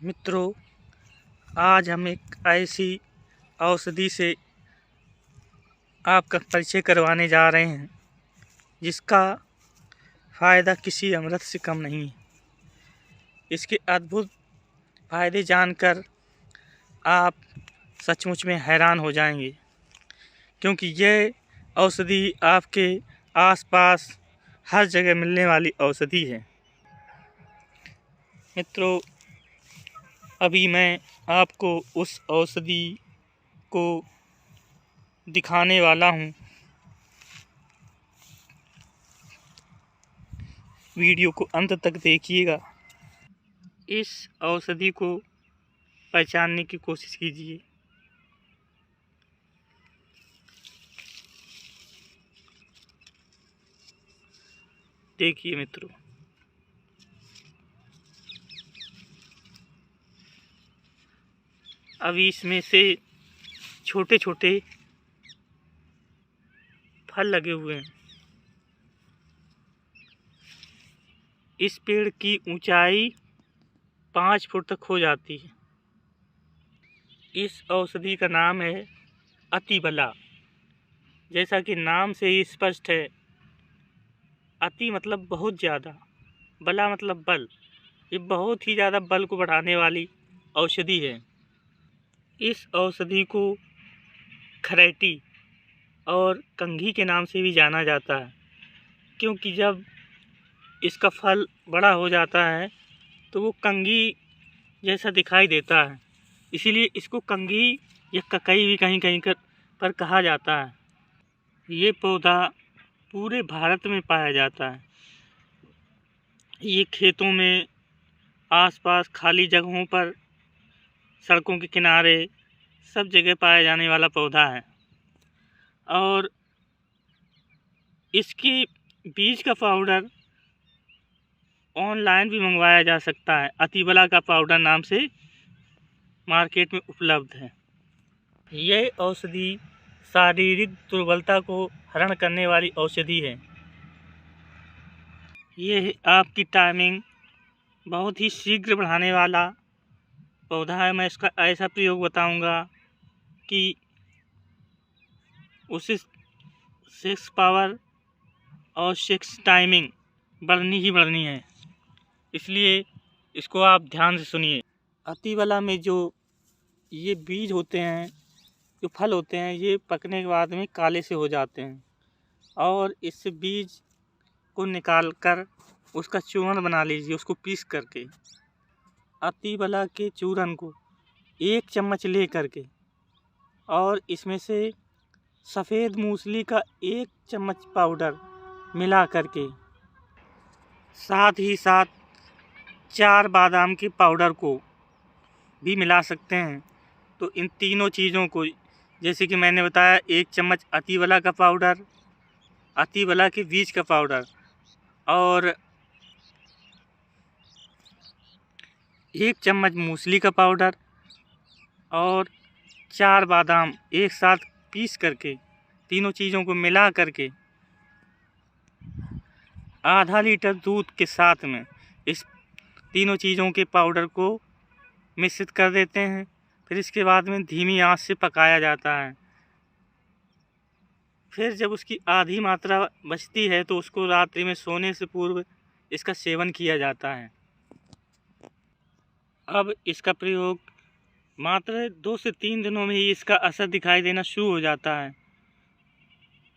मित्रों, आज हम एक ऐसी औषधि से आपका परिचय करवाने जा रहे हैं जिसका फ़ायदा किसी अमृत से कम नहीं है। इसके अद्भुत फ़ायदे जानकर आप सचमुच में हैरान हो जाएंगे, क्योंकि ये औषधि आपके आसपास हर जगह मिलने वाली औषधि है। मित्रों, अभी मैं आपको उस औषधि को दिखाने वाला हूँ। वीडियो को अंत तक देखिएगा। इस औषधि को पहचानने की कोशिश कीजिए। देखिए मित्रों, अभी इसमें से छोटे छोटे फल लगे हुए हैं। इस पेड़ की ऊंचाई 5 फुट तक हो जाती है। इस औषधि का नाम है अतिबला। जैसा कि नाम से ही स्पष्ट है, अति मतलब बहुत ज़्यादा, बला मतलब बल। ये बहुत ही ज़्यादा बल को बढ़ाने वाली औषधि है। इस औषधि को खरैटी और कंघी के नाम से भी जाना जाता है, क्योंकि जब इसका फल बड़ा हो जाता है तो वो कंघी जैसा दिखाई देता है, इसीलिए इसको कंघी या ककई भी कहीं कहीं पर कहा जाता है। ये पौधा पूरे भारत में पाया जाता है। ये खेतों में, आसपास खाली जगहों पर, सड़कों के किनारे सब जगह पाया जाने वाला पौधा है। और इसकी बीज का पाउडर ऑनलाइन भी मंगवाया जा सकता है। अतिबला का पाउडर नाम से मार्केट में उपलब्ध है। यह औषधि शारीरिक दुर्बलता को हरण करने वाली औषधि है। यह आपकी टाइमिंग बहुत ही शीघ्र बढ़ाने वाला पौधा है। मैं इसका ऐसा प्रयोग बताऊंगा कि उसे 6 पावर और 6 टाइमिंग बढ़नी ही बढ़नी है, इसलिए इसको आप ध्यान से सुनिए। अतिबला में जो ये बीज होते हैं, जो फल होते हैं, ये पकने के बाद में काले से हो जाते हैं और इस बीज को निकाल कर उसका चूर्ण बना लीजिए। उसको पीस करके अतिबला के चूर्ण को 1 चम्मच ले करके और इसमें से सफ़ेद मूसली का 1 चम्मच पाउडर मिला करके, साथ ही साथ 4 बादाम के पाउडर को भी मिला सकते हैं। तो इन तीनों चीज़ों को, जैसे कि मैंने बताया, 1 चम्मच अतिबला का पाउडर, अतिबला के बीज का पाउडर और 1 चम्मच मूसली का पाउडर और 4 बादाम एक साथ पीस करके, तीनों चीज़ों को मिला करके आधा लीटर दूध के साथ में इस तीनों चीज़ों के पाउडर को मिश्रित कर देते हैं। फिर इसके बाद में धीमी आंच से पकाया जाता है। फिर जब उसकी आधी मात्रा बचती है तो उसको रात्रि में सोने से पूर्व इसका सेवन किया जाता है। अब इसका प्रयोग मात्र 2 से 3 दिनों में ही इसका असर दिखाई देना शुरू हो जाता है।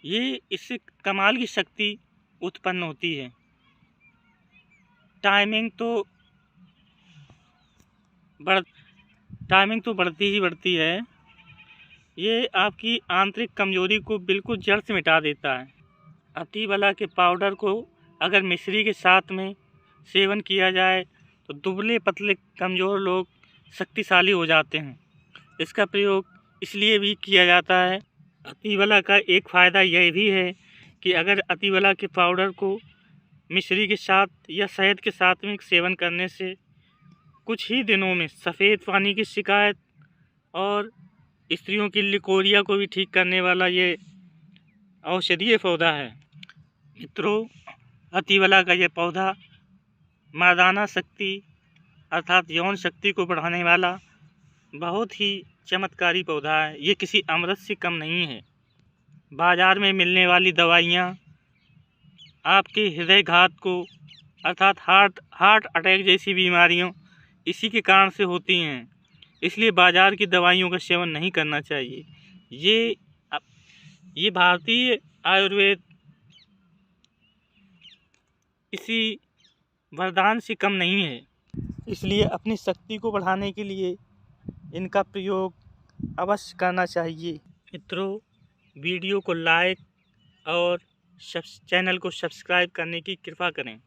ये इससे कमाल की शक्ति उत्पन्न होती है। टाइमिंग तो बढ़ती ही बढ़ती है। ये आपकी आंतरिक कमजोरी को बिल्कुल जड़ से मिटा देता है। अतिबला के पाउडर को अगर मिश्री के साथ में सेवन किया जाए तो दुबले पतले कमज़ोर लोग शक्तिशाली हो जाते हैं। इसका प्रयोग इसलिए भी किया जाता है। अतिबला का एक फ़ायदा यह भी है कि अगर अतिबला के पाउडर को मिश्री के साथ या शहद के साथ में सेवन करने से कुछ ही दिनों में सफ़ेद पानी की शिकायत और स्त्रियों की लिकोरिया को भी ठीक करने वाला ये औषधीय पौधा है। मित्रों, अतिबला का यह पौधा मर्दाना शक्ति, अर्थात यौन शक्ति को बढ़ाने वाला बहुत ही चमत्कारी पौधा है। ये किसी अमृत से कम नहीं है। बाजार में मिलने वाली दवाइयाँ आपके हृदयघात को अर्थात हार्ट अटैक जैसी बीमारियों इसी के कारण से होती हैं। इसलिए बाजार की दवाइयों का सेवन नहीं करना चाहिए। ये भारतीय आयुर्वेद किसी वरदान से कम नहीं है। इसलिए अपनी शक्ति को बढ़ाने के लिए इनका प्रयोग अवश्य करना चाहिए। मित्रों, वीडियो को लाइक और चैनल को सब्सक्राइब करने की कृपा करें।